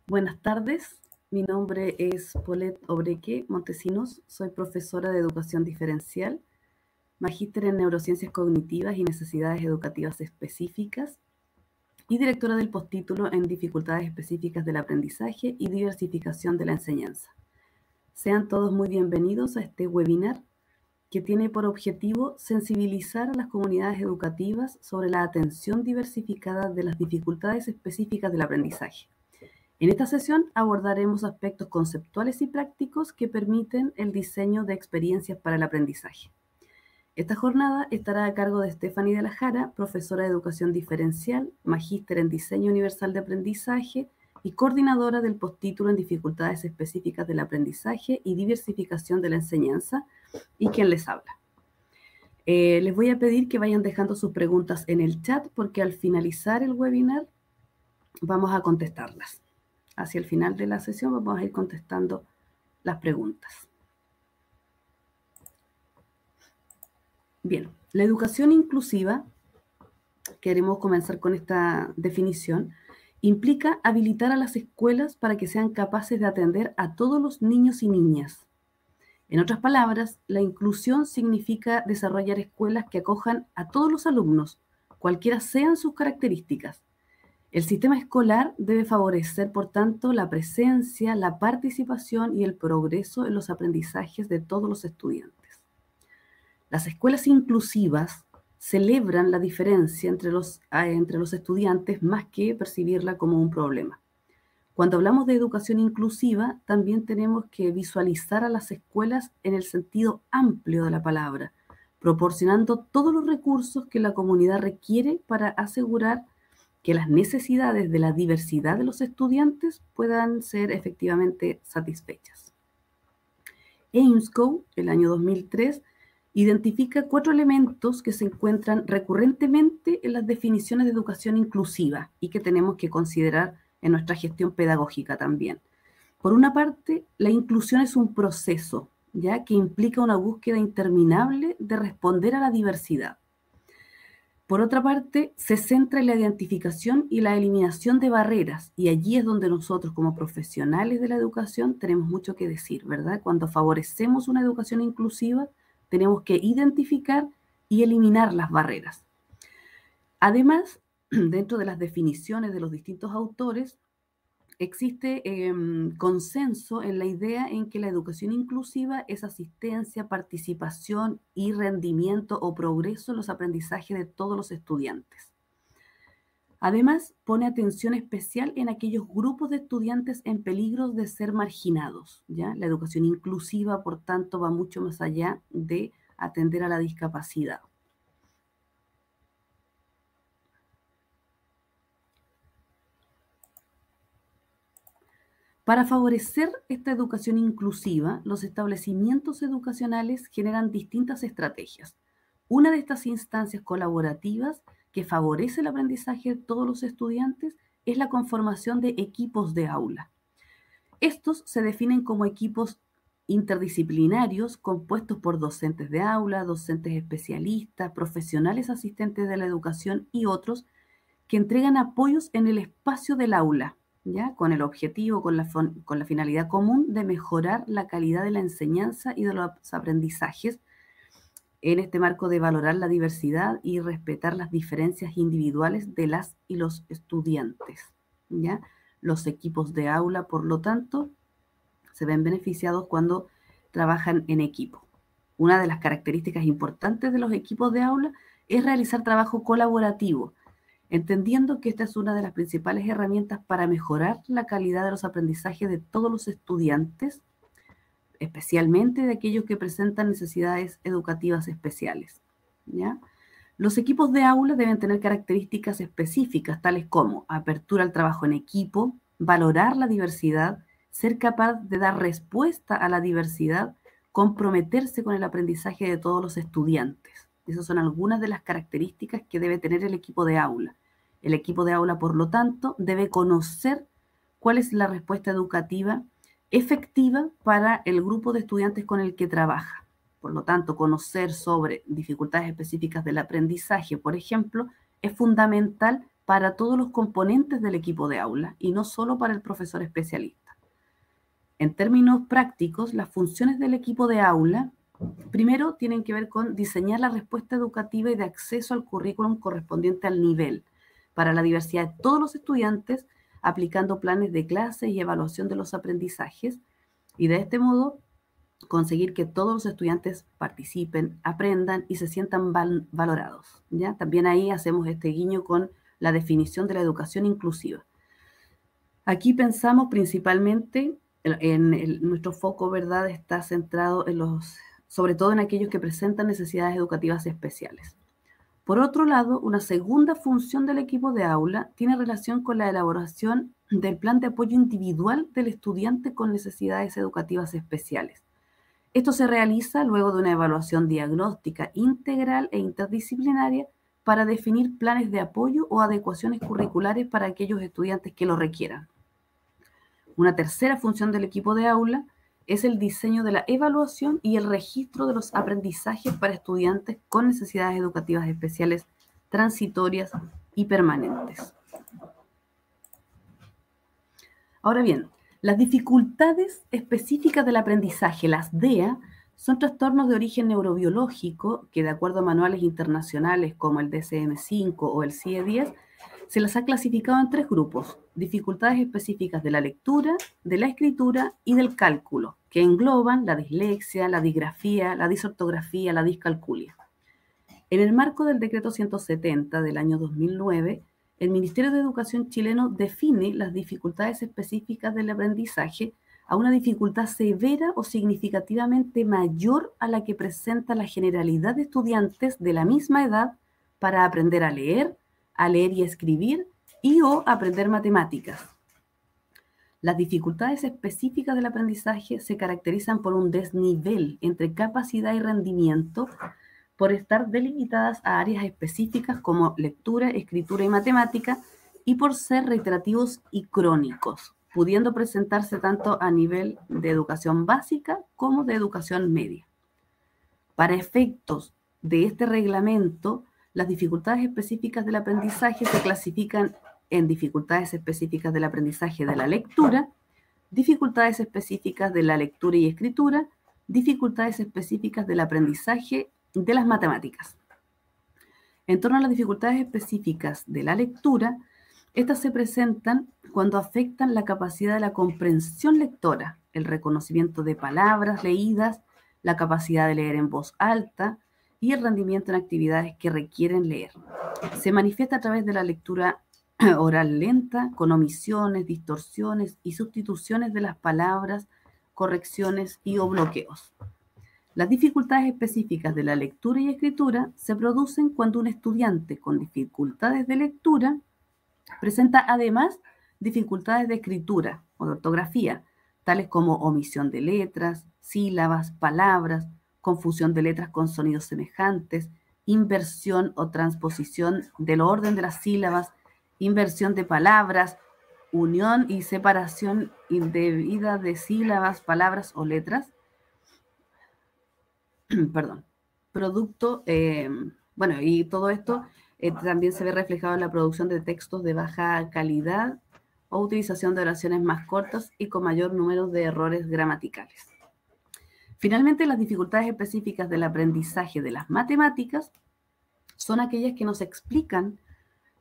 Buenas tardes, mi nombre es Paulette Obreque Montesinos, soy profesora de educación diferencial, magíster en neurociencias cognitivas y necesidades educativas específicas y directora del postítulo en dificultades específicas del aprendizaje y diversificación de la enseñanza. Sean todos muy bienvenidos a este webinar que tiene por objetivo sensibilizar a las comunidades educativas sobre la atención diversificada de las dificultades específicas del aprendizaje. En esta sesión abordaremos aspectos conceptuales y prácticos que permiten el diseño de experiencias para el aprendizaje. Esta jornada estará a cargo de Stephanie de la Jara, profesora de educación diferencial, magíster en diseño universal de aprendizaje y coordinadora del postítulo en dificultades específicas del aprendizaje y diversificación de la enseñanza, y quien les habla. Les voy a pedir que vayan dejando sus preguntas en el chat porque al finalizar el webinar vamos a contestarlas. Hacia el final de la sesión vamos a ir contestando las preguntas. Bien, la educación inclusiva, queremos comenzar con esta definición, implica habilitar a las escuelas para que sean capaces de atender a todos los niños y niñas. En otras palabras, la inclusión significa desarrollar escuelas que acojan a todos los alumnos, cualquiera sean sus características. El sistema escolar debe favorecer, por tanto, la presencia, la participación y el progreso en los aprendizajes de todos los estudiantes. Las escuelas inclusivas celebran la diferencia entre los estudiantes más que percibirla como un problema. Cuando hablamos de educación inclusiva, también tenemos que visualizar a las escuelas en el sentido amplio de la palabra, proporcionando todos los recursos que la comunidad requiere para asegurar que las necesidades de la diversidad de los estudiantes puedan ser efectivamente satisfechas. AIMSCO, el año 2003, identifica 4 elementos que se encuentran recurrentemente en las definiciones de educación inclusiva y que tenemos que considerar en nuestra gestión pedagógica también. Por una parte, la inclusión es un proceso, ¿ya?, que implica una búsqueda interminable de responder a la diversidad. Por otra parte, se centra en la identificación y la eliminación de barreras, y allí es donde nosotros como profesionales de la educación tenemos mucho que decir, ¿verdad? Cuando favorecemos una educación inclusiva, tenemos que identificar y eliminar las barreras. Además, dentro de las definiciones de los distintos autores, existe consenso en la idea en que la educación inclusiva es asistencia, participación y rendimiento o progreso en los aprendizajes de todos los estudiantes. Además, pone atención especial en aquellos grupos de estudiantes en peligro de ser marginados, ¿ya? La educación inclusiva, por tanto, va mucho más allá de atender a la discapacidad. Para favorecer esta educación inclusiva, los establecimientos educacionales generan distintas estrategias. Una de estas instancias colaborativas que favorece el aprendizaje de todos los estudiantes es la conformación de equipos de aula. Estos se definen como equipos interdisciplinarios compuestos por docentes de aula, docentes especialistas, profesionales asistentes de la educación y otros que entregan apoyos en el espacio del aula, ¿ya?, con el objetivo, con la finalidad común de mejorar la calidad de la enseñanza y de los aprendizajes en este marco de valorar la diversidad y respetar las diferencias individuales de las y los estudiantes, ¿ya? Los equipos de aula, por lo tanto, se ven beneficiados cuando trabajan en equipo. Una de las características importantes de los equipos de aula es realizar trabajo colaborativo, entendiendo que esta es una de las principales herramientas para mejorar la calidad de los aprendizajes de todos los estudiantes, especialmente de aquellos que presentan necesidades educativas especiales, ¿ya? Los equipos de aula deben tener características específicas, tales como apertura al trabajo en equipo, valorar la diversidad, ser capaz de dar respuesta a la diversidad, comprometerse con el aprendizaje de todos los estudiantes. Esas son algunas de las características que debe tener el equipo de aula. El equipo de aula, por lo tanto, debe conocer cuál es la respuesta educativa efectiva para el grupo de estudiantes con el que trabaja. Por lo tanto, conocer sobre dificultades específicas del aprendizaje, por ejemplo, es fundamental para todos los componentes del equipo de aula y no solo para el profesor especialista. En términos prácticos, las funciones del equipo de aula, primero, tienen que ver con diseñar la respuesta educativa y de acceso al currículum correspondiente al nivel para la diversidad de todos los estudiantes, aplicando planes de clase y evaluación de los aprendizajes, y de este modo conseguir que todos los estudiantes participen, aprendan y se sientan valorados, ¿ya? También ahí hacemos este guiño con la definición de la educación inclusiva. Aquí pensamos principalmente nuestro foco, ¿verdad?, está centrado sobre todo en aquellos que presentan necesidades educativas especiales. Por otro lado, una segunda función del equipo de aula tiene relación con la elaboración del plan de apoyo individual del estudiante con necesidades educativas especiales. Esto se realiza luego de una evaluación diagnóstica integral e interdisciplinaria para definir planes de apoyo o adecuaciones curriculares para aquellos estudiantes que lo requieran. Una tercera función del equipo de aula es el diseño de la evaluación y el registro de los aprendizajes para estudiantes con necesidades educativas especiales transitorias y permanentes. Ahora bien, las dificultades específicas del aprendizaje, las DEA, son trastornos de origen neurobiológico que, de acuerdo a manuales internacionales como el DSM-5 o el CIE-10, se las ha clasificado en 3 grupos: dificultades específicas de la lectura, de la escritura y del cálculo, que engloban la dislexia, la disgrafía, la disortografía, la discalculia. En el marco del decreto 170 del año 2009, el Ministerio de Educación chileno define las dificultades específicas del aprendizaje a una dificultad severa o significativamente mayor a la que presenta la generalidad de estudiantes de la misma edad para aprender a leer y escribir o aprender matemáticas. Las dificultades específicas del aprendizaje se caracterizan por un desnivel entre capacidad y rendimiento, por estar delimitadas a áreas específicas como lectura, escritura y matemática, y por ser reiterativos y crónicos, pudiendo presentarse tanto a nivel de educación básica como de educación media. Para efectos de este reglamento, las dificultades específicas del aprendizaje se clasifican en dificultades específicas del aprendizaje de la lectura, dificultades específicas de la lectura y escritura, dificultades específicas del aprendizaje de las matemáticas. En torno a las dificultades específicas de la lectura, estas se presentan cuando afectan la capacidad de la comprensión lectora, el reconocimiento de palabras leídas, la capacidad de leer en voz alta y el rendimiento en actividades que requieren leer. Se manifiesta a través de la lectura oral lenta, con omisiones, distorsiones y sustituciones de las palabras, correcciones o bloqueos. Las dificultades específicas de la lectura y escritura se producen cuando un estudiante con dificultades de lectura presenta además dificultades de escritura o de ortografía, tales como omisión de letras, sílabas, palabras, confusión de letras con sonidos semejantes, inversión o transposición del orden de las sílabas, inversión de palabras, unión y separación indebida de sílabas, palabras o letras. Perdón. Y todo esto también se ve reflejado en la producción de textos de baja calidad o utilización de oraciones más cortas y con mayor número de errores gramaticales. Finalmente, las dificultades específicas del aprendizaje de las matemáticas son aquellas que no se explican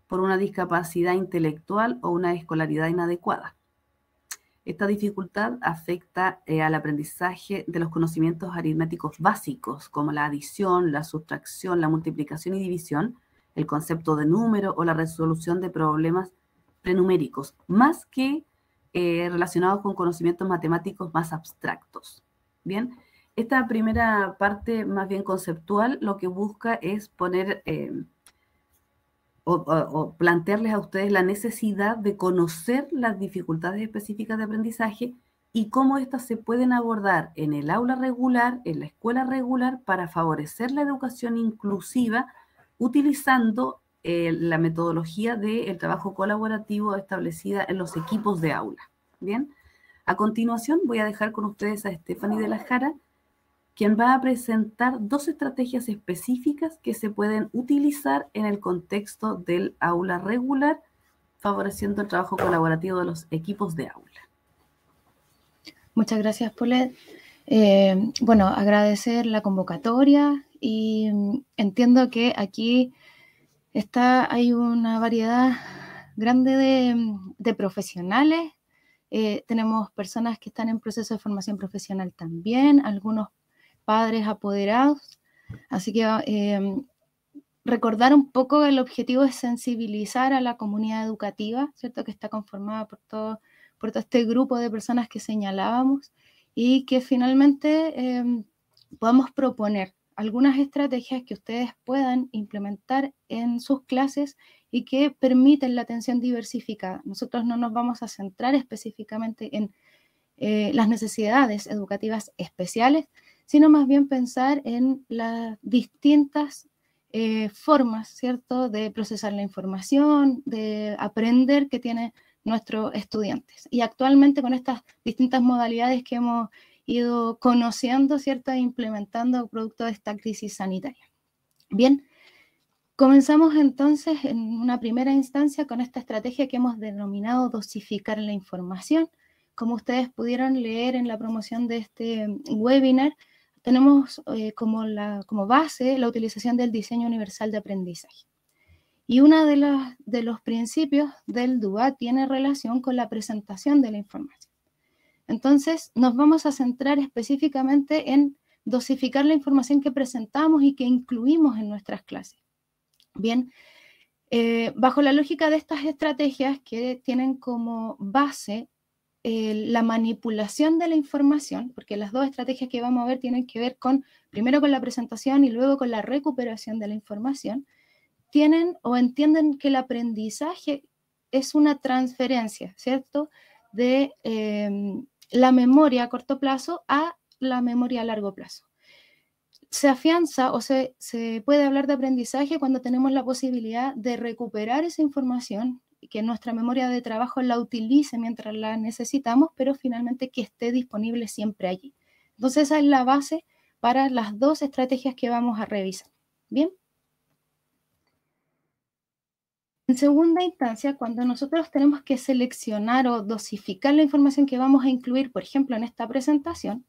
por una discapacidad intelectual o una escolaridad inadecuada. Esta dificultad afecta al aprendizaje de los conocimientos aritméticos básicos, como la adición, la sustracción, la multiplicación y división, el concepto de número o la resolución de problemas prenuméricos, más que relacionados con conocimientos matemáticos más abstractos. Bien, esta primera parte más bien conceptual lo que busca es poner o plantearles a ustedes la necesidad de conocer las dificultades específicas de aprendizaje y cómo éstas se pueden abordar en el aula regular, en la escuela regular, para favorecer la educación inclusiva utilizando la metodología del trabajo colaborativo establecida en los equipos de aula. Bien, a continuación voy a dejar con ustedes a Stephanie de la Jara, quien va a presentar 2 estrategias específicas que se pueden utilizar en el contexto del aula regular, favoreciendo el trabajo colaborativo de los equipos de aula. Muchas gracias, Paulette. Bueno, agradecer la convocatoria y entiendo que aquí hay una variedad grande de profesionales. Tenemos personas que están en proceso de formación profesional también, algunos padres apoderados. Así que recordar un poco el objetivo es sensibilizar a la comunidad educativa, ¿cierto? Que está conformada por todo este grupo de personas que señalábamos y que finalmente podamos proponer algunas estrategias que ustedes puedan implementar en sus clases y que permiten la atención diversificada. Nosotros no nos vamos a centrar específicamente en las necesidades educativas especiales, sino más bien pensar en las distintas formas, ¿cierto?, de procesar la información, de aprender que tienen nuestros estudiantes. Y actualmente con estas distintas modalidades que hemos ido conociendo, ¿cierto?, e implementando producto de esta crisis sanitaria. Bien, comenzamos entonces en una primera instancia con esta estrategia que hemos denominado dosificar la información. Como ustedes pudieron leer en la promoción de este webinar, tenemos como base la utilización del diseño universal de aprendizaje. Y uno de los principios del DUA tiene relación con la presentación de la información. Entonces, nos vamos a centrar específicamente en dosificar la información que presentamos y que incluimos en nuestras clases. Bien, bajo la lógica de estas estrategias que tienen como base la manipulación de la información, porque las 2 estrategias que vamos a ver tienen que ver primero con la presentación y luego con la recuperación de la información, tienen o entienden que el aprendizaje es una transferencia, ¿cierto?, de la memoria a corto plazo a la memoria a largo plazo. Se afianza o se puede hablar de aprendizaje cuando tenemos la posibilidad de recuperar esa información y que nuestra memoria de trabajo la utilice mientras la necesitamos, pero finalmente que esté disponible siempre allí. Entonces esa es la base para las 2 estrategias que vamos a revisar. ¿Bien? En segunda instancia, cuando nosotros tenemos que seleccionar o dosificar la información que vamos a incluir, por ejemplo, en esta presentación,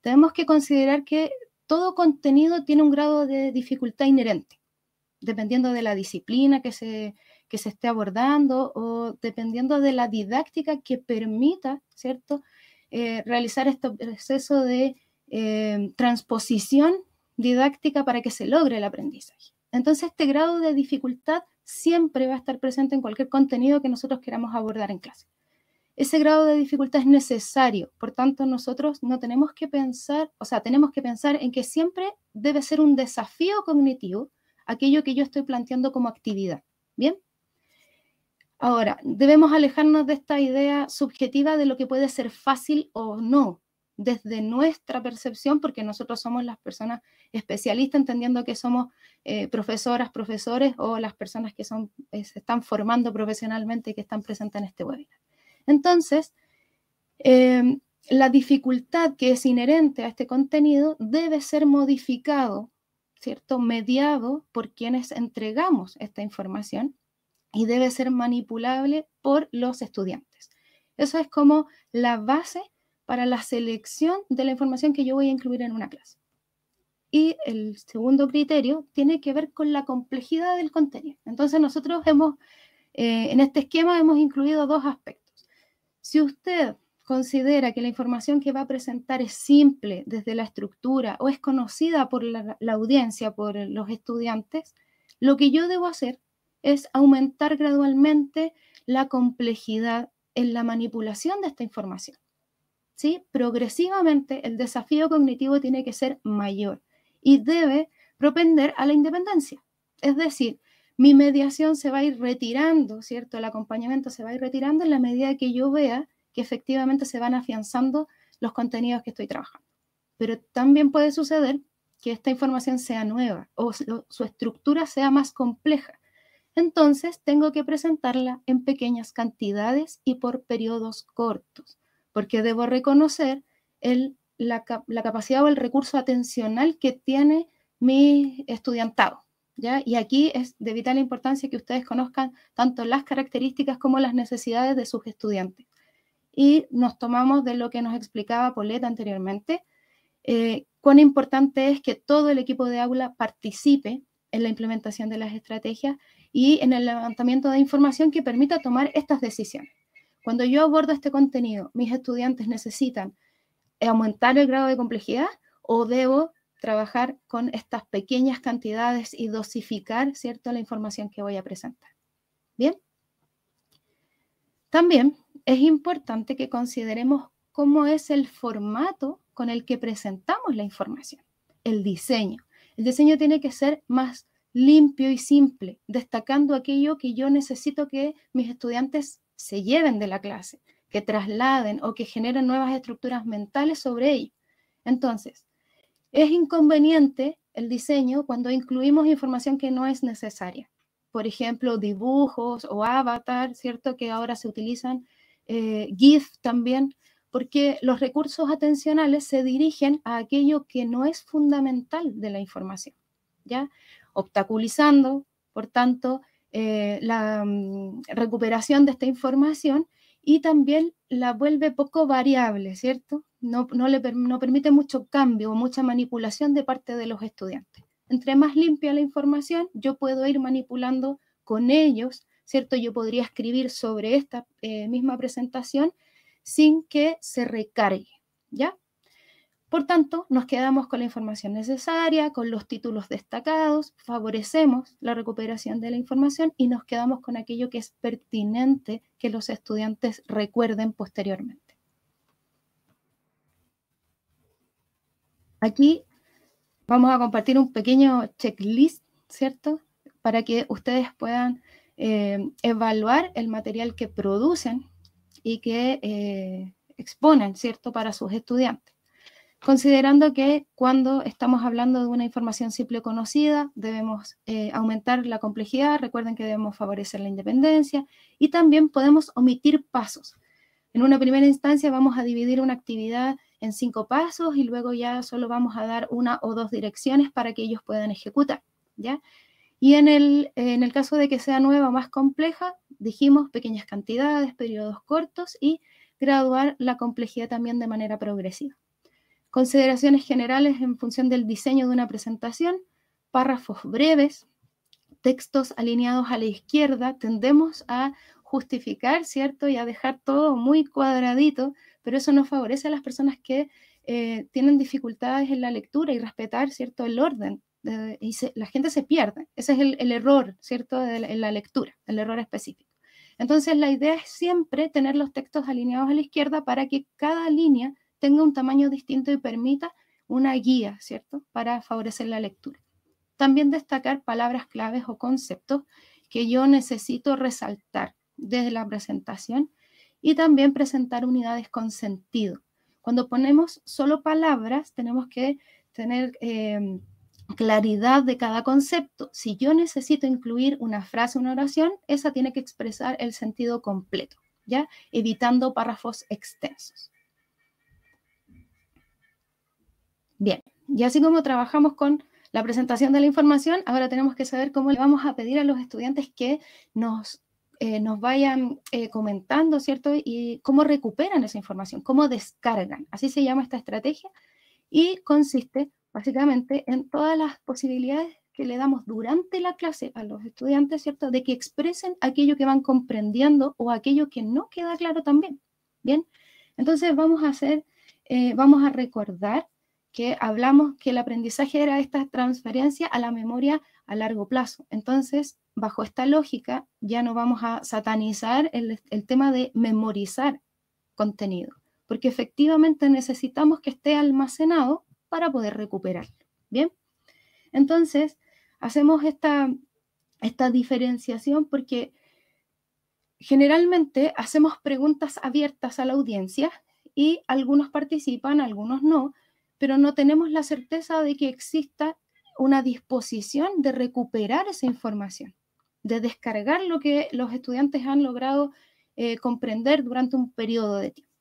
tenemos que considerar que todo contenido tiene un grado de dificultad inherente, dependiendo de la disciplina que se esté abordando o dependiendo de la didáctica que permita, ¿cierto?, realizar este proceso de transposición didáctica para que se logre el aprendizaje. Entonces, este grado de dificultad siempre va a estar presente en cualquier contenido que nosotros queramos abordar en clase. Ese grado de dificultad es necesario, por tanto nosotros no tenemos que pensar, tenemos que pensar en que siempre debe ser un desafío cognitivo aquello que yo estoy planteando como actividad, ¿bien? Ahora, debemos alejarnos de esta idea subjetiva de lo que puede ser fácil o no, desde nuestra percepción, porque nosotros somos las personas especialistas, entendiendo que somos profesoras, profesores o las personas que se están formando profesionalmente y que están presentes en este webinar. Entonces, la dificultad que es inherente a este contenido debe ser modificado, ¿cierto?, mediado por quienes entregamos esta información y debe ser manipulable por los estudiantes. Eso es como la base para la selección de la información que yo voy a incluir en una clase. Y el segundo criterio tiene que ver con la complejidad del contenido. Entonces nosotros en este esquema hemos incluido 2 aspectos. Si usted considera que la información que va a presentar es simple desde la estructura o es conocida por la audiencia, por los estudiantes, lo que yo debo hacer es aumentar gradualmente la complejidad en la manipulación de esta información. ¿Sí? Progresivamente el desafío cognitivo tiene que ser mayor y debe propender a la independencia. Es decir, mi mediación se va a ir retirando, ¿cierto? El acompañamiento se va a ir retirando en la medida que yo vea que efectivamente se van afianzando los contenidos que estoy trabajando. Pero también puede suceder que esta información sea nueva o su estructura sea más compleja. Entonces, tengo que presentarla en pequeñas cantidades y por periodos cortos, porque debo reconocer la capacidad o el recurso atencional que tiene mi estudiantado, ¿ya? Y aquí es de vital importancia que ustedes conozcan tanto las características como las necesidades de sus estudiantes. Y nos tomamos de lo que nos explicaba Paulette anteriormente, cuán importante es que todo el equipo de aula participe en la implementación de las estrategias y en el levantamiento de información que permita tomar estas decisiones. Cuando yo abordo este contenido, mis estudiantes necesitan aumentar el grado de complejidad o debo trabajar con estas pequeñas cantidades y dosificar, ¿cierto?, la información que voy a presentar. Bien. También es importante que consideremos cómo es el formato con el que presentamos la información, el diseño. El diseño tiene que ser más limpio y simple, destacando aquello que yo necesito que mis estudiantes se lleven de la clase, que trasladen o que generen nuevas estructuras mentales sobre ello. Entonces, es inconveniente el diseño cuando incluimos información que no es necesaria. Por ejemplo, dibujos o avatar, ¿cierto?, que ahora se utilizan, GIF también, porque los recursos atencionales se dirigen a aquello que no es fundamental de la información, ¿ya? Obstaculizando, por tanto, la recuperación de esta información y también la vuelve poco variable, ¿cierto? No permite mucho cambio o mucha manipulación de parte de los estudiantes. Entre más limpia la información, yo puedo ir manipulando con ellos, ¿cierto? Yo podría escribir sobre esta misma presentación sin que se recargue, ¿ya? Por tanto, nos quedamos con la información necesaria, con los títulos destacados, favorecemos la recuperación de la información y nos quedamos con aquello que es pertinente que los estudiantes recuerden posteriormente. Aquí vamos a compartir un pequeño checklist, ¿cierto?, para que ustedes puedan evaluar el material que producen y que exponen, ¿cierto?, para sus estudiantes. Considerando que cuando estamos hablando de una información simple o conocida, debemos aumentar la complejidad, recuerden que debemos favorecer la independencia y también podemos omitir pasos. En una primera instancia vamos a dividir una actividad en 5 pasos y luego ya solo vamos a dar 1 o 2 direcciones para que ellos puedan ejecutar, ¿ya? Y en el caso de que sea nueva o más compleja, dijimos pequeñas cantidades, periodos cortos y graduar la complejidad también de manera progresiva. Consideraciones generales en función del diseño de una presentación, párrafos breves, textos alineados a la izquierda, tendemos a justificar, ¿cierto?, y a dejar todo muy cuadradito, pero eso no favorece a las personas que tienen dificultades en la lectura y respetar, ¿cierto?, el orden, y la gente se pierde. Ese es el error, ¿cierto?, en la lectura, el error específico. Entonces, la idea es siempre tener los textos alineados a la izquierda para que cada línea tenga un tamaño distinto y permita una guía, ¿cierto?, para favorecer la lectura. También destacar palabras claves o conceptos que yo necesito resaltar desde la presentación y también presentar unidades con sentido. Cuando ponemos solo palabras, tenemos que tener claridad de cada concepto. Si yo necesito incluir una frase, una oración, esa tiene que expresar el sentido completo, ¿ya? Evitando párrafos extensos. Bien, y así como trabajamos con la presentación de la información, ahora tenemos que saber cómo le vamos a pedir a los estudiantes que nos vayan comentando, ¿cierto? Y cómo recuperan esa información, cómo descargan. Así se llama esta estrategia y consiste básicamente en todas las posibilidades que le damos durante la clase a los estudiantes, ¿cierto?, de que expresen aquello que van comprendiendo o aquello que no queda claro también. Bien, entonces vamos a recordar que hablamos que el aprendizaje era esta transferencia a la memoria a largo plazo. Entonces, bajo esta lógica, ya no vamos a satanizar el tema de memorizar contenido, porque efectivamente necesitamos que esté almacenado para poder recuperarlo. Bien, entonces hacemos esta diferenciación porque generalmente hacemos preguntas abiertas a la audiencia y algunos participan, algunos no, pero no tenemos la certeza de que exista una disposición de recuperar esa información, de descargar lo que los estudiantes han logrado comprender durante un periodo de tiempo.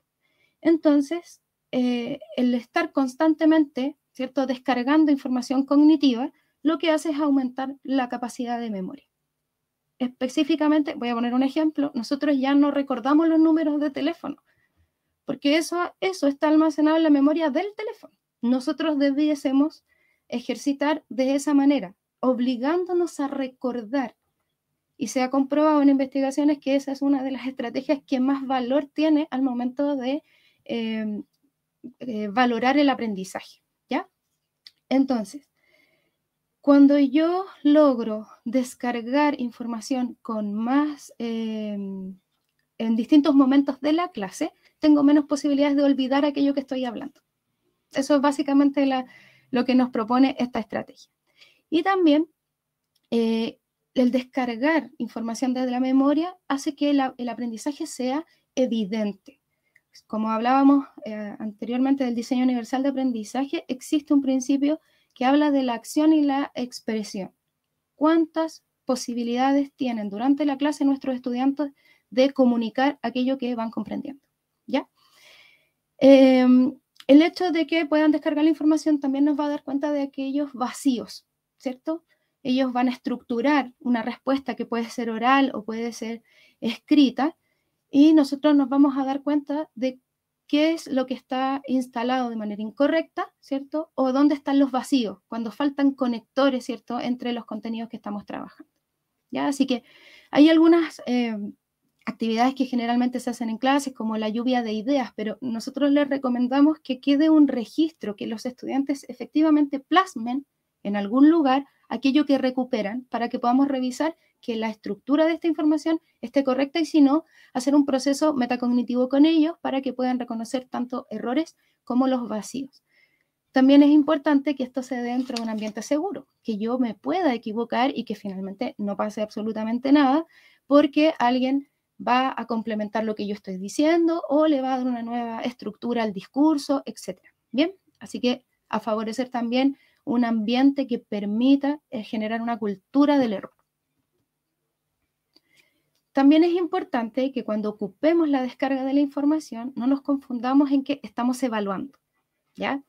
Entonces, el estar constantemente, ¿cierto?, descargando información cognitiva, lo que hace es aumentar la capacidad de memoria. Específicamente, voy a poner un ejemplo, nosotros ya no recordamos los números de teléfono, porque eso está almacenado en la memoria del teléfono. Nosotros debiésemos ejercitar de esa manera, obligándonos a recordar. Y se ha comprobado en investigaciones que esa es una de las estrategias que más valor tiene al momento de valorar el aprendizaje, ¿ya? Entonces, cuando yo logro descargar información con más, en distintos momentos de la clase, tengo menos posibilidades de olvidar aquello que estoy hablando. Eso es básicamente lo que nos propone esta estrategia. Y también el descargar información desde la memoria hace que el aprendizaje sea evidente. Como hablábamos anteriormente del diseño universal de aprendizaje, existe un principio que habla de la acción y la expresión. ¿Cuántas posibilidades tienen durante la clase nuestros estudiantes de comunicar aquello que van comprendiendo? ¿Ya? El hecho de que puedan descargar la información también nos va a dar cuenta de aquellos vacíos, ¿cierto? Ellos van a estructurar una respuesta que puede ser oral o puede ser escrita, y nosotros nos vamos a dar cuenta de qué es lo que está instalado de manera incorrecta, ¿cierto? O dónde están los vacíos, cuando faltan conectores, ¿cierto?, entre los contenidos que estamos trabajando, ¿ya? Así que hay algunas actividades que generalmente se hacen en clases, como la lluvia de ideas, pero nosotros les recomendamos que quede un registro, que los estudiantes efectivamente plasmen en algún lugar aquello que recuperan, para que podamos revisar que la estructura de esta información esté correcta, y si no, hacer un proceso metacognitivo con ellos para que puedan reconocer tanto errores como los vacíos. También es importante que esto se dé dentro de un ambiente seguro, que yo me pueda equivocar y que finalmente no pase absolutamente nada, porque alguien va a complementar lo que yo estoy diciendo o le va a dar una nueva estructura al discurso, etc. Bien, así que a favorecer también un ambiente que permita generar una cultura del error. También es importante que cuando ocupemos la descarga de la información no nos confundamos en que estamos evaluando, ¿ya?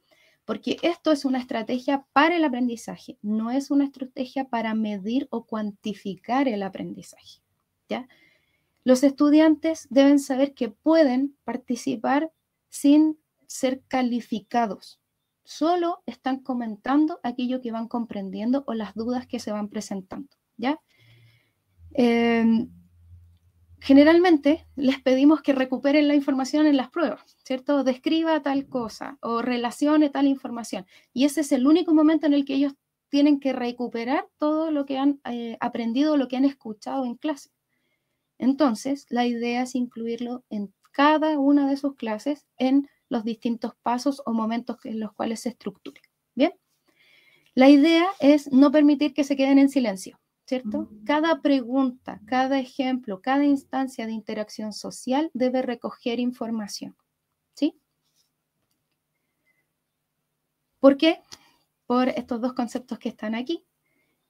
Porque esto es una estrategia para el aprendizaje, no es una estrategia para medir o cuantificar el aprendizaje, ¿ya? Los estudiantes deben saber que pueden participar sin ser calificados. Solo están comentando aquello que van comprendiendo o las dudas que se van presentando, ¿ya? Generalmente les pedimos que recuperen la información en las pruebas, ¿cierto? Describa tal cosa o relacione tal información. Y ese es el único momento en el que ellos tienen que recuperar todo lo que han aprendido, lo que han escuchado en clase. Entonces, la idea es incluirlo en cada una de sus clases en los distintos pasos o momentos en los cuales se estructure. ¿Bien? La idea es no permitir que se queden en silencio, ¿cierto? Cada pregunta, cada ejemplo, cada instancia de interacción social debe recoger información, ¿sí? ¿Por qué? Por estos dos conceptos que están aquí.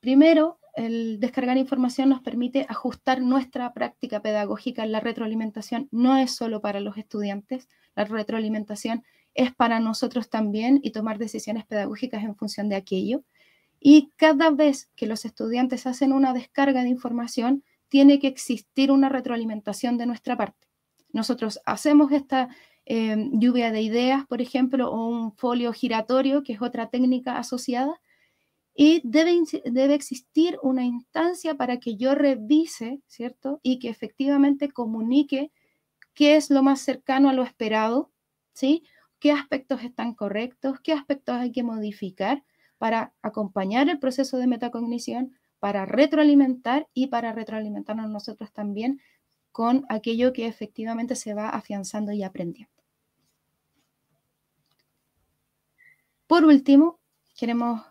Primero, el descargar información nos permite ajustar nuestra práctica pedagógica. La retroalimentación no es solo para los estudiantes, la retroalimentación es para nosotros también, y tomar decisiones pedagógicas en función de aquello. Y cada vez que los estudiantes hacen una descarga de información, tiene que existir una retroalimentación de nuestra parte. Nosotros hacemos esta lluvia de ideas, por ejemplo, o un folio giratorio, que es otra técnica asociada, y debe existir una instancia para que yo revise, ¿cierto? Y que efectivamente comunique qué es lo más cercano a lo esperado, ¿sí? ¿Qué aspectos están correctos? ¿Qué aspectos hay que modificar para acompañar el proceso de metacognición, para retroalimentar y para retroalimentarnos nosotros también con aquello que efectivamente se va afianzando y aprendiendo? Por último, queremos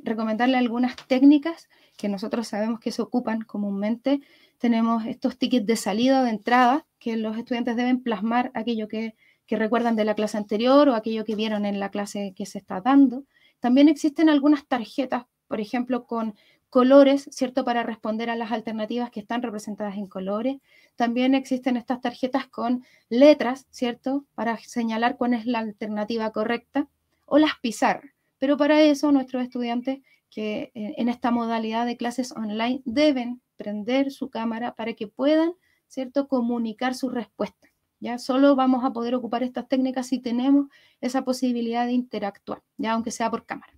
recomendarle algunas técnicas que nosotros sabemos que se ocupan comúnmente. Tenemos estos tickets de salida, de entrada, que los estudiantes deben plasmar aquello que recuerdan de la clase anterior o aquello que vieron en la clase que se está dando. También existen algunas tarjetas por ejemplo, con colores, ¿cierto? Para responder a las alternativas que están representadas en colores. También existen estas tarjetas con letras, ¿cierto? Para señalar cuál es la alternativa correcta, o las pizarras. Pero para eso nuestros estudiantes que en esta modalidad de clases online deben prender su cámara para que puedan, ¿cierto?, comunicar sus respuestas. ¿Ya? Solo vamos a poder ocupar estas técnicas si tenemos esa posibilidad de interactuar, ya aunque sea por cámara.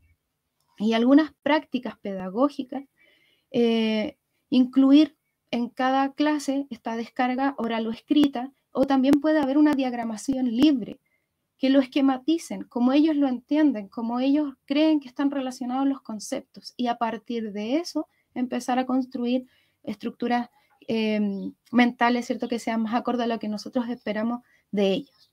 Y algunas prácticas pedagógicas, incluir en cada clase esta descarga oral o escrita, o también puede haber una diagramación libre, que lo esquematicen, como ellos lo entienden, como ellos creen que están relacionados los conceptos, y a partir de eso empezar a construir estructuras mentales, ¿cierto?, que sean más acorde a lo que nosotros esperamos de ellos.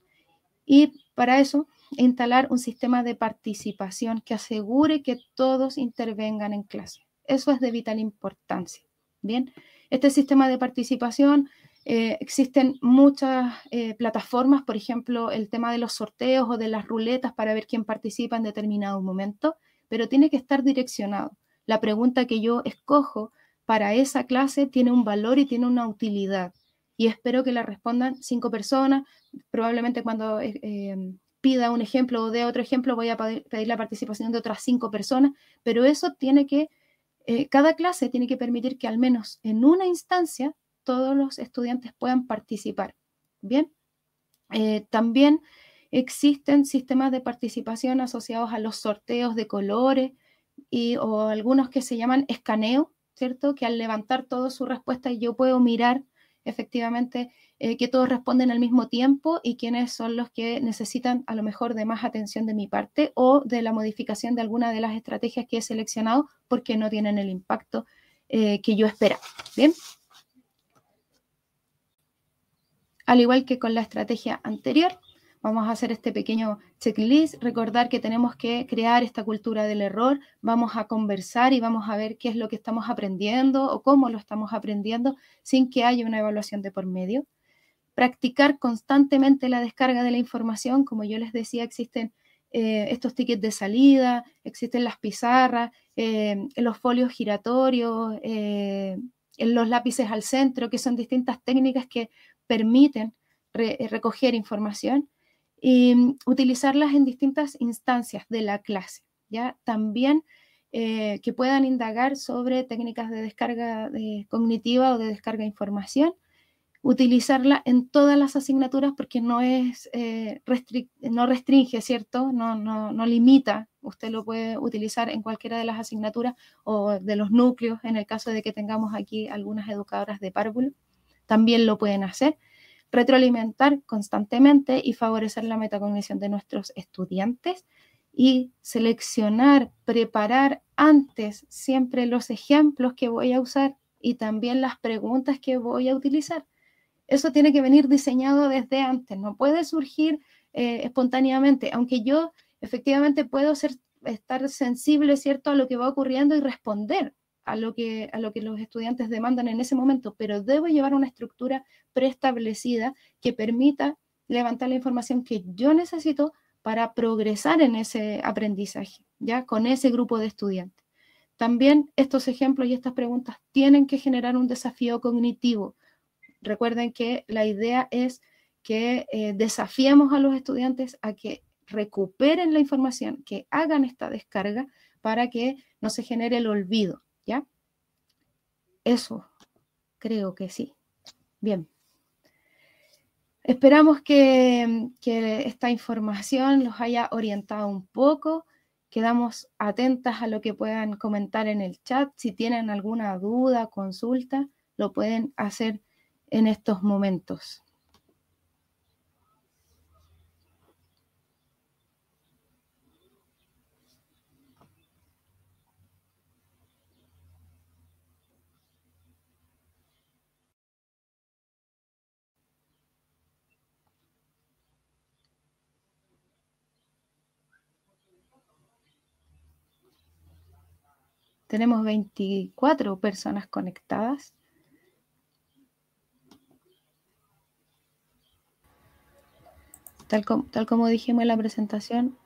Y para eso, instalar un sistema de participación que asegure que todos intervengan en clase. Eso es de vital importancia. Bien, este sistema de participación, existen muchas plataformas, por ejemplo, el tema de los sorteos o de las ruletas para ver quién participa en determinado momento, pero tiene que estar direccionado. La pregunta que yo escojo para esa clase tiene un valor y tiene una utilidad, y espero que la respondan 5 personas. Probablemente cuando pida un ejemplo o dé otro ejemplo voy a pedir la participación de otras 5 personas, pero eso tiene que, cada clase tiene que permitir que al menos en una instancia todos los estudiantes puedan participar. Bien, también existen sistemas de participación asociados a los sorteos de colores o algunos que se llaman escaneo, ¿cierto? Que al levantar toda su respuesta yo puedo mirar efectivamente que todos responden al mismo tiempo y quiénes son los que necesitan a lo mejor de más atención de mi parte o de la modificación de alguna de las estrategias que he seleccionado porque no tienen el impacto que yo esperaba. Bien. Al igual que con la estrategia anterior, vamos a hacer este pequeño checklist, recordar que tenemos que crear esta cultura del error, vamos a conversar y vamos a ver qué es lo que estamos aprendiendo o cómo lo estamos aprendiendo sin que haya una evaluación de por medio. Practicar constantemente la descarga de la información, como yo les decía, existen estos tickets de salida, existen las pizarras, los folios giratorios, los lápices al centro, que son distintas técnicas que permiten recoger información y utilizarlas en distintas instancias de la clase, ¿ya? También que puedan indagar sobre técnicas de descarga cognitiva o de descarga de información, utilizarla en todas las asignaturas porque no es no restringe, ¿cierto? No limita. Usted lo puede utilizar en cualquiera de las asignaturas o de los núcleos, en el caso de que tengamos aquí algunas educadoras de párvulo, también lo pueden hacer. Retroalimentar constantemente y favorecer la metacognición de nuestros estudiantes y seleccionar, preparar antes siempre los ejemplos que voy a usar y también las preguntas que voy a utilizar. Eso tiene que venir diseñado desde antes, no puede surgir espontáneamente, aunque yo efectivamente puedo estar sensible, ¿cierto?, a lo que va ocurriendo y responder a lo que los estudiantes demandan en ese momento, pero debo llevar una estructura preestablecida que permita levantar la información que yo necesito para progresar en ese aprendizaje, ¿ya?, con ese grupo de estudiantes. También estos ejemplos y estas preguntas tienen que generar un desafío cognitivo. Recuerden que la idea es que desafiemos a los estudiantes a que recuperen la información, que hagan esta descarga para que no se genere el olvido, ¿ya? Eso, creo que sí. Bien. Esperamos que esta información los haya orientado un poco. Quedamos atentas a lo que puedan comentar en el chat. Si tienen alguna duda, consulta, lo pueden hacer en estos momentos. Tenemos 24 personas conectadas. Tal como dijimos en la presentación,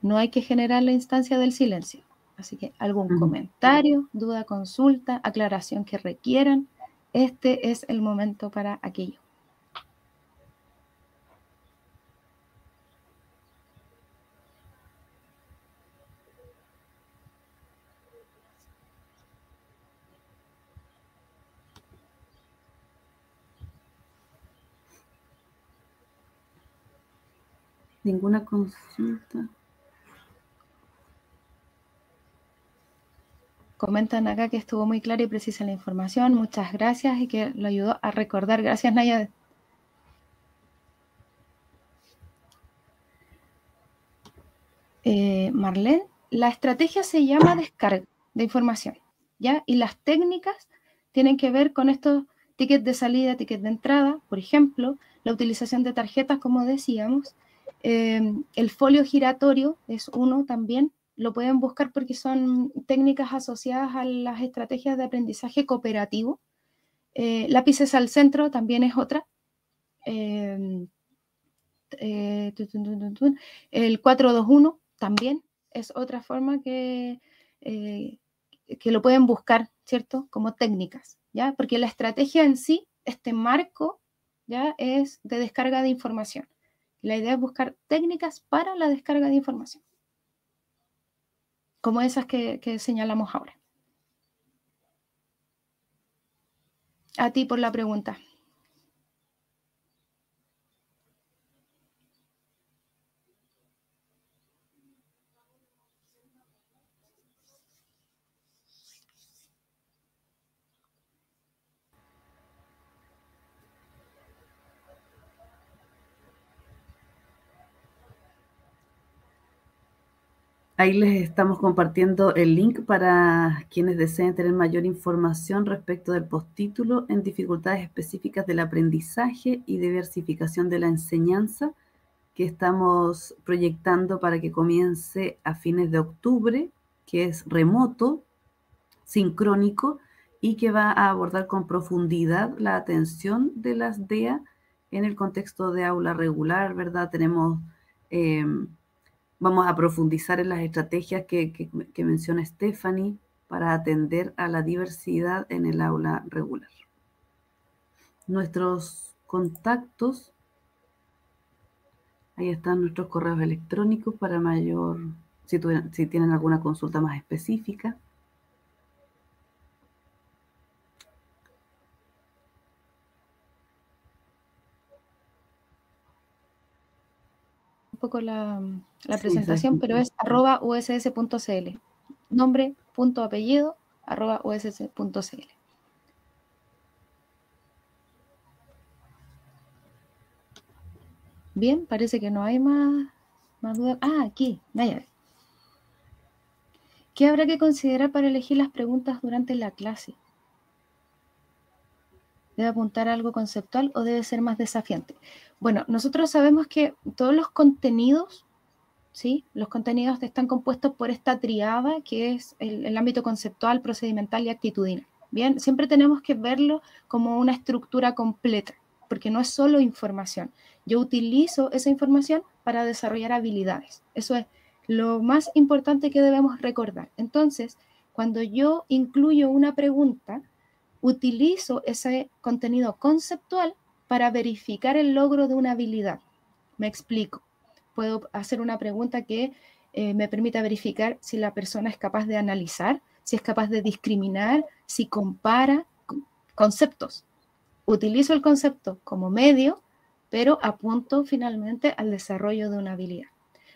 no hay que generar la instancia del silencio. Así que algún comentario, duda, consulta, aclaración que requieran, este es el momento para aquello. Ninguna consulta. Comentan acá que estuvo muy clara y precisa la información. Muchas gracias y que lo ayudó a recordar. Gracias, Naya. Marlene, la estrategia se llama descarga de información, ¿ya? Y las técnicas tienen que ver con estos tickets de salida, tickets de entrada, por ejemplo, la utilización de tarjetas, como decíamos. El folio giratorio es uno también, lo pueden buscar porque son técnicas asociadas a las estrategias de aprendizaje cooperativo. Lápices al centro también es otra. El 421 también es otra forma que lo pueden buscar, ¿cierto? Como técnicas, ¿ya? Porque la estrategia en sí, este marco, ¿ya? Es de descarga de información. La idea es buscar técnicas para la descarga de información, como esas que señalamos ahora. A ti por la pregunta. Ahí les estamos compartiendo el link para quienes deseen tener mayor información respecto del postítulo en dificultades específicas del aprendizaje y diversificación de la enseñanza que estamos proyectando para que comience a fines de octubre, que es remoto, sincrónico y que va a abordar con profundidad la atención de las DEA en el contexto de aula regular, ¿verdad? Vamos a profundizar en las estrategias que menciona Stephanie para atender a la diversidad en el aula regular. Nuestros contactos, ahí están nuestros correos electrónicos para mayor, si tienen alguna consulta más específica. Un poco la presentación, pero es @uss.cl. Nombre, punto, apellido, @uss.cl. Bien, parece que no hay más dudas. Aquí, Naya. ¿Qué habrá que considerar para elegir las preguntas durante la clase? ¿Debe apuntar a algo conceptual o debe ser más desafiante? Bueno, nosotros sabemos que todos los contenidos, ¿sí? Los contenidos están compuestos por esta triada que es el ámbito conceptual, procedimental y actitudinal. Bien, siempre tenemos que verlo como una estructura completa, porque no es solo información. Yo utilizo esa información para desarrollar habilidades. Eso es lo más importante que debemos recordar. Entonces, cuando yo incluyo una pregunta, utilizo ese contenido conceptual para verificar el logro de una habilidad. Me explico. Puedo hacer una pregunta que me permita verificar si la persona es capaz de analizar, si es capaz de discriminar, si compara conceptos. Utilizo el concepto como medio, pero apunto finalmente al desarrollo de una habilidad.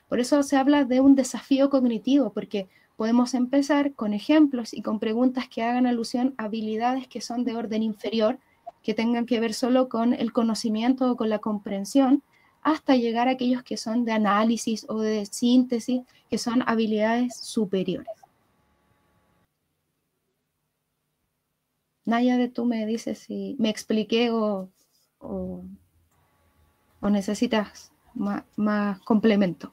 Por eso se habla de un desafío cognitivo, porque podemos empezar con ejemplos y con preguntas que hagan alusión a habilidades que son de orden inferior, que tengan que ver solo con el conocimiento o con la comprensión, hasta llegar a aquellos que son de análisis o de síntesis, que son habilidades superiores. Nayade, tú me dices si me expliqué o necesitas más complemento.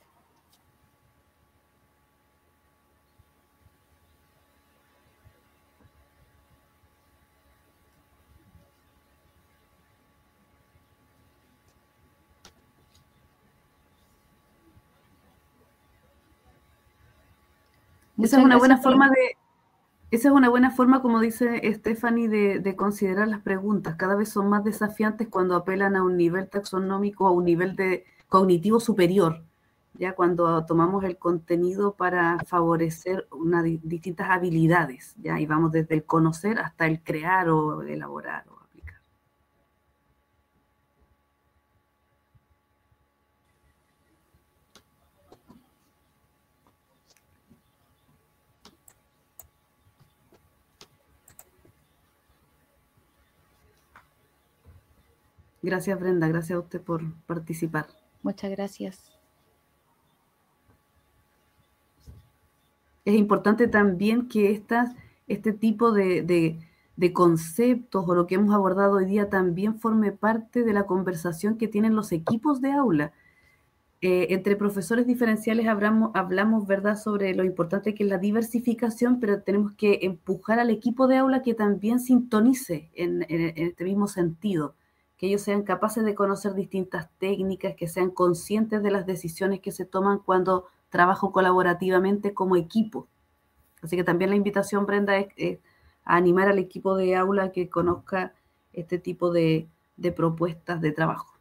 Esa es una buena forma esa es una buena forma, como dice Stephanie, de considerar las preguntas. Cada vez son más desafiantes cuando apelan a un nivel taxonómico, a un nivel de cognitivo superior, ya cuando tomamos el contenido para favorecer distintas habilidades, ya, y vamos desde el conocer hasta el crear o elaborar o aplicar. Gracias, Brenda, gracias a usted por participar. Muchas gracias. Es importante también que este tipo de conceptos o lo que hemos abordado hoy día también forme parte de la conversación que tienen los equipos de aula. Entre profesores diferenciales hablamos, ¿verdad?, sobre lo importante que es la diversificación, pero tenemos que empujar al equipo de aula que también sintonice en este mismo sentido, que ellos sean capaces de conocer distintas técnicas, que sean conscientes de las decisiones que se toman cuando trabajo colaborativamente como equipo. Así que también la invitación, Brenda, es a animar al equipo de aula a que conozca este tipo de propuestas de trabajo.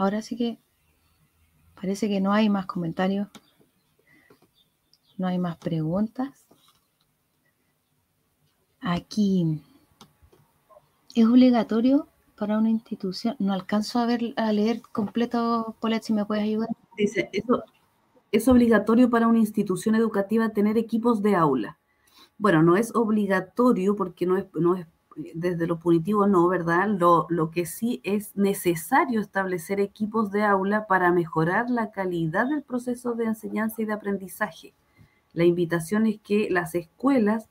Ahora sí que parece que no hay más comentarios, no hay más preguntas. Aquí, ¿es obligatorio para una institución? No alcanzo a leer completo, Paulette, si me puedes ayudar. Dice, eso es obligatorio para una institución educativa tener equipos de aula. Bueno, no es obligatorio porque no es desde lo punitivo, no, ¿verdad? Lo que sí es necesario establecer equipos de aula para mejorar la calidad del proceso de enseñanza y de aprendizaje. La invitación es que las escuelas,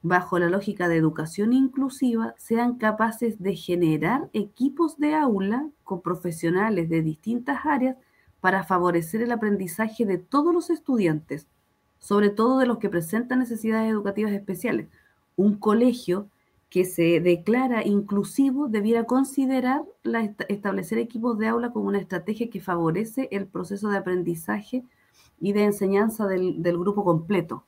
bajo la lógica de educación inclusiva, sean capaces de generar equipos de aula con profesionales de distintas áreas para favorecer el aprendizaje de todos los estudiantes, sobre todo de los que presentan necesidades educativas especiales. Un colegio que se declara inclusivo debiera considerar establecer equipos de aula como una estrategia que favorece el proceso de aprendizaje y de enseñanza del grupo completo.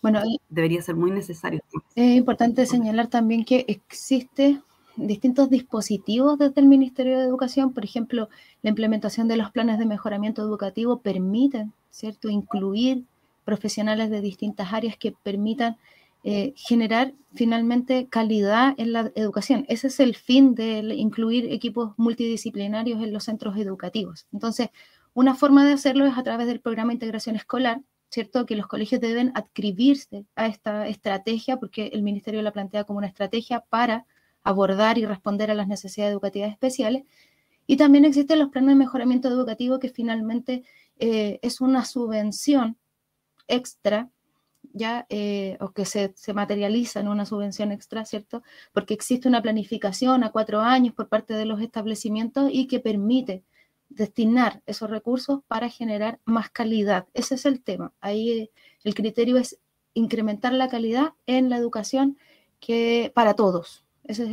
Bueno, debería ser muy necesario. Es importante señalar también que existen distintos dispositivos desde el Ministerio de Educación. Por ejemplo, la implementación de los planes de mejoramiento educativo permiten, ¿cierto?, incluir profesionales de distintas áreas que permitan generar finalmente calidad en la educación. Ese es el fin de incluir equipos multidisciplinarios en los centros educativos. Entonces, una forma de hacerlo es a través del programa de integración escolar, ¿cierto?, que los colegios deben adscribirse a esta estrategia porque el Ministerio la plantea como una estrategia para abordar y responder a las necesidades educativas especiales. Y también existen los planes de mejoramiento educativo que finalmente es una subvención extra, ya, o que se materializa en una subvención extra, ¿cierto?, porque existe una planificación a 4 años por parte de los establecimientos y que permite destinar esos recursos para generar más calidad. Ese es el tema. Ahí el criterio es incrementar la calidad en la educación que para todos. Esa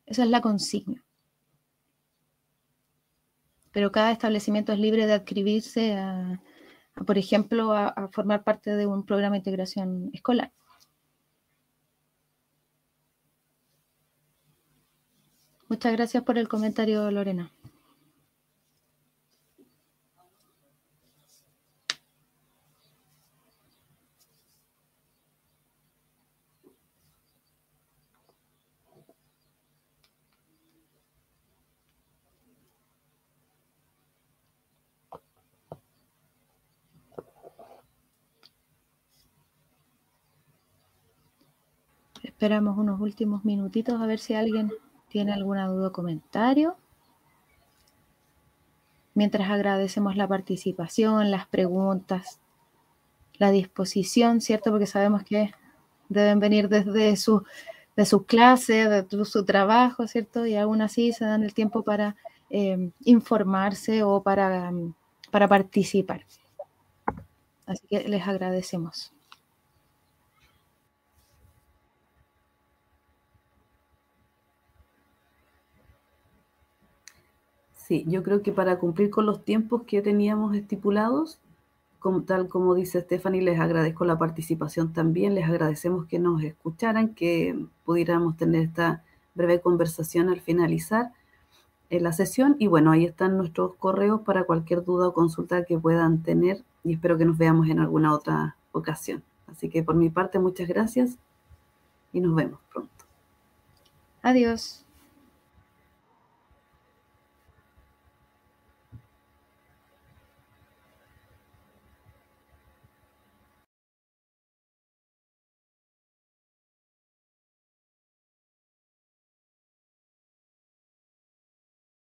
es la consigna. Pero cada establecimiento es libre de adscribirse por ejemplo, a formar parte de un programa de integración escolar. Muchas gracias por el comentario, Lorena. Esperamos unos últimos minutitos a ver si alguien tiene alguna duda o comentario. Mientras agradecemos la participación, las preguntas, la disposición, ¿cierto? Porque sabemos que deben venir desde sus sus clases, de su trabajo, ¿cierto? Y aún así se dan el tiempo para informarse o para participar. Así que les agradecemos. Sí, yo creo que para cumplir con los tiempos que teníamos estipulados, tal como dice Stephanie, les agradezco la participación también, les agradecemos que nos escucharan, que pudiéramos tener esta breve conversación al finalizar la sesión. Y bueno, ahí están nuestros correos para cualquier duda o consulta que puedan tener y espero que nos veamos en alguna otra ocasión. Así que por mi parte, muchas gracias y nos vemos pronto. Adiós.